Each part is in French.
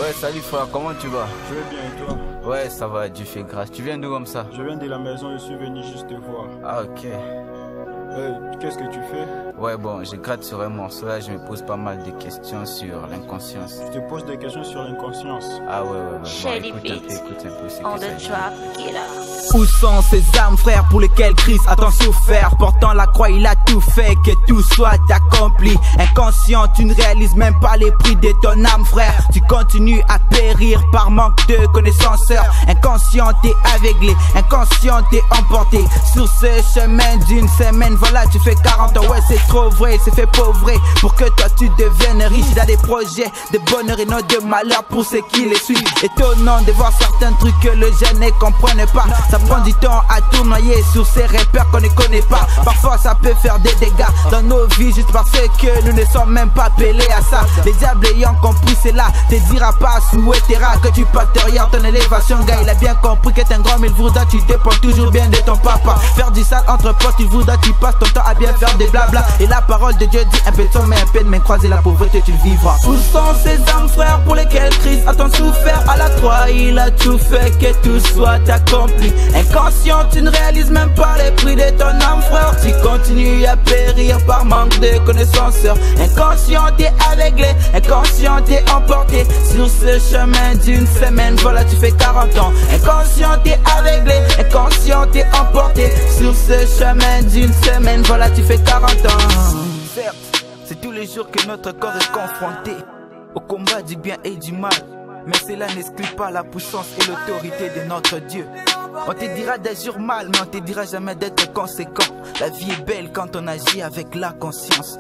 Ouais, salut frère, comment tu vas? Je vais bien et toi? Ouais, ça va, Dieu fait grâce. Tu viens d'où comme ça? Je viens de la maison, je suis venu juste te voir. Ah, ok. Qu'est-ce que tu fais? Ouais, bon, je gratte sur un morceau là, je me pose pas mal de questions sur l'inconscience. Je te pose des questions sur l'inconscience. Ah ouais. Bon, Shady écoute un peu, c'est on que ça the dit. trap, get up. Où sont ces âmes, frères, pour lesquelles Christ a tant souffert? Portant la croix, il a tout fait, que tout soit accompli. Inconscient, tu ne réalises même pas les prix de ton âme, frère. Tu continues à périr par manque de connaissances, sœur. Inconscient, t'es aveuglé, inconscient, t'es emporté. Sur ce chemin d'une semaine, voilà, tu fais 40 ans. Ouais, c'est trop vrai, c'est fait pauvre pour que toi tu deviennes riche. Il a des projets de bonheur et non de malheur pour ceux qui les suivent. Étonnant de voir certains trucs que le jeune ne comprenne pas. Ça prend du temps à tournoyer sur ces repères qu'on ne connaît pas. Parfois ça peut faire des dégâts dans nos vies juste parce que nous ne sommes même pas pelés à ça. Les diables ayant compris cela te dira pas, souhaitera que tu partes derrière ton élévation. Gars, il a bien compris que t'es un grand, mais il voudra tu dépends toujours bien de ton papa. Faire du sale entre potes, il voudra tu passes ton temps à bien faire des blabla. Et la parole de Dieu dit un peu de temps mais un peu de main croisée, la pauvreté tu le vivras. Où sont ces âmes, frères, pour lesquels Christ a tant souffert? À la croix il a tout fait, que tout soit accompli. Inconscient, tu ne réalises même pas les prix de ton âme, frère. Tu continues à périr par manque de connaissances, sœur. Inconscient, t'es aveuglé, inconscient, t'es emporté. Sur ce chemin d'une semaine, voilà, tu fais 40 ans. Inconscient, t'es aveuglé, inconscient, t'es emporté. Sur ce chemin d'une semaine, voilà, tu fais 40 ans. Certes, c'est tous les jours que notre corps est confronté au combat du bien et du mal. Mais cela n'exclut pas la puissance et l'autorité de notre Dieu. On te dira d'agir mal, mais on te dira jamais d'être conséquent. La vie est belle quand on agit avec la conscience.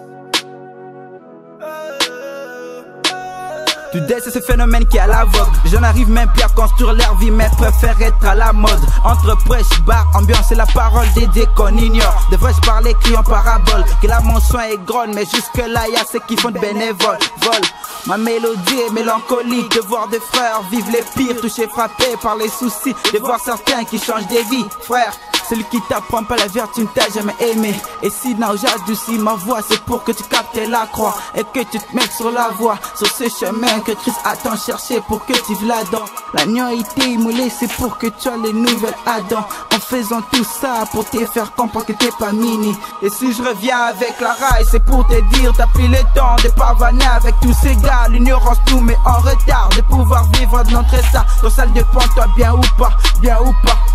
Today c'est ce phénomène qui est à la vogue. Les gens n'arrivent même plus à construire leur vie, mais préfèrent être à la mode. Entre prêche, bar, ambiance et la parole des dieux qu'on ignore. Devrais-je parler criant parabole? Que la mention est grande, mais jusque là y a ceux qui font de bénévoles. Vol. Ma mélodie est mélancolique de voir des frères vivre les pires, touchés, frappés par les soucis, de voir certains qui changent des vies, frère. Celui qui t'apprend pas la vertu ne t'a jamais aimé. Et si now j'adoucis ma voix, c'est pour que tu captes la croix et que tu te mettes sur la voie, sur ce chemin que Christ a tant cherché pour que tu vives là-dedans. L'agneau a été immolé, c'est pour que tu as les nouvelles Adam. En faisant tout ça pour te faire comprendre que t'es pas mini. Et si je reviens avec la raille, c'est pour te dire t'as pris le temps de pavaner avec tous ces gars. L'ignorance nous met en retard de pouvoir vivre de notre état. Donc ça dépend toi bien ou pas,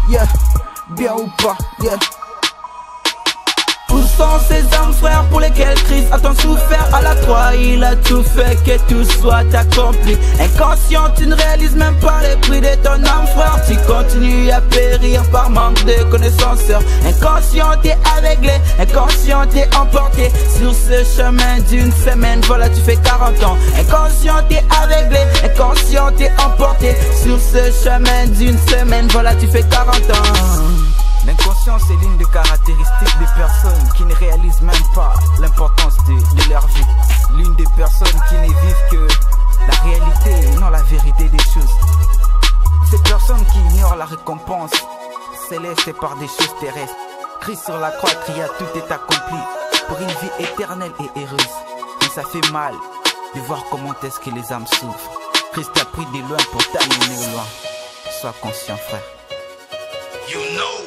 yeah. Bien ou pas, yeah. Où sont ces âmes, frères, pour lesquels Christ a tant souffert? À la croix il a tout fait, que tout soit accompli. Inconscient, tu ne réalises même pas les prix de ton âme, frère. Tu continues à périr par manque de connaissances, sœur. Inconscient, t'es aveuglé, inconscient, t'es emporté. Sur ce chemin d'une semaine, voilà, tu fais 40 ans. Inconscient, t'es aveuglé, inconscient, t'es emporté. Sur ce chemin d'une semaine, voilà, tu fais 40 ans. L'inconscience est l'une des caractéristiques des personnes qui ne réalisent même pas l'importance de leur vie. L'une des personnes qui ne vivent que la réalité et non la vérité des choses. Ces personnes qui ignorent la récompense céleste par des choses terrestres. Christ sur la croix cria tout est accompli pour une vie éternelle et heureuse. Mais ça fait mal de voir comment est-ce que les âmes souffrent. Christ a pris de loin pour t'amener au loin. Sois conscient, frère. You know.